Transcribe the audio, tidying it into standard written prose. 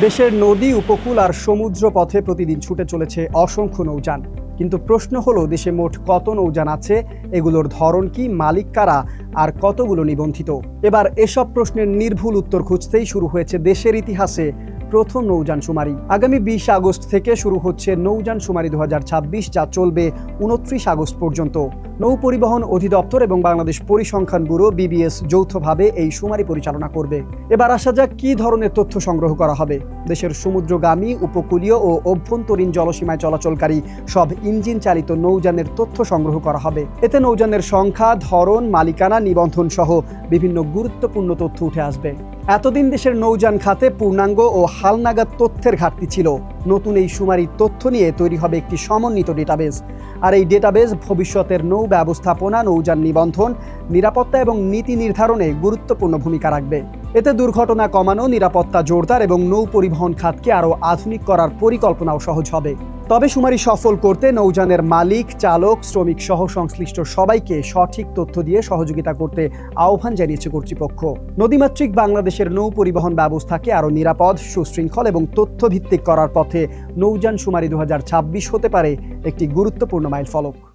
দেশের নদী, উপকূল আর সমুদ্র পথে প্রতিদিন ছুটে চলেছে অসংখ্য নৌযান। কিন্তু প্রশ্ন হলো, দেশে মোট কত নৌযান আছে, এগুলোর ধরন কি, মালিক কারা, আর কতগুলো নিবন্ধিত? এবার এসব প্রশ্নের নির্ভুল উত্তর খুঁজতেই শুরু হয়েছে দেশের ইতিহাসে প্রথম নৌযান শুমারি। আগামী 20 আগস্ট থেকে শুরু হচ্ছে নৌযান শুমারি 2026, যা চলবে 29 আগস্ট পর্যন্ত। নৌ পরিবহন অধিদপ্তর এবং বাংলাদেশ পরিসংখ্যান ব্যুরো BBS যৌথভাবে এই শুমারি পরিচালনা করবে। এবার আসা যাক, কী ধরনের তথ্য সংগ্রহ করা হবে। দেশের সমুদ্রগামী, উপকূলীয় ও অভ্যন্তরীণ জলসীমায় চলাচলকারী সব ইঞ্জিন চালিত নৌযানের তথ্য সংগ্রহ করা হবে। এতে নৌযানের সংখ্যা, ধরন, মালিকানা, নিবন্ধন সহ বিভিন্ন গুরুত্বপূর্ণ তথ্য উঠে আসবে। এতদিন দেশের নৌযান খাতে পূর্ণাঙ্গ ও হালনাগাদ তথ্যের ঘাটতি ছিল। নতুন এই শুমারির তথ্য নিয়ে তৈরি হবে একটি সমন্বিত ডেটাবেস। আর এই ডেটাবেস ভবিষ্যতের নৌ ব্যবস্থাপনা, নৌযান নিবন্ধন, নিরাপত্তা এবং নীতি নির্ধারণে গুরুত্বপূর্ণ ভূমিকা রাখবে। এতে দুর্ঘটনা কমানো, নিরাপত্তা জোরদার এবং নৌ পরিবহন খাতকে আরও আধুনিক করার পরিকল্পনাও সহজ হবে। তবে শুমারি সফল করতে নৌযানের মালিক, চালক, শ্রমিক সহ সংশ্লিষ্ট সবাইকে সঠিক তথ্য দিয়ে সহযোগিতা করতে আহ্বান জানিয়েছে কর্তৃপক্ষ। নদীমাতৃক বাংলাদেশের নৌ পরিবহন ব্যবস্থাকে আরও নিরাপদ, সুশৃঙ্খল এবং তথ্যভিত্তিক করার পথে নৌযান শুমারি 2026 হতে পারে একটি গুরুত্বপূর্ণ মাইলফলক।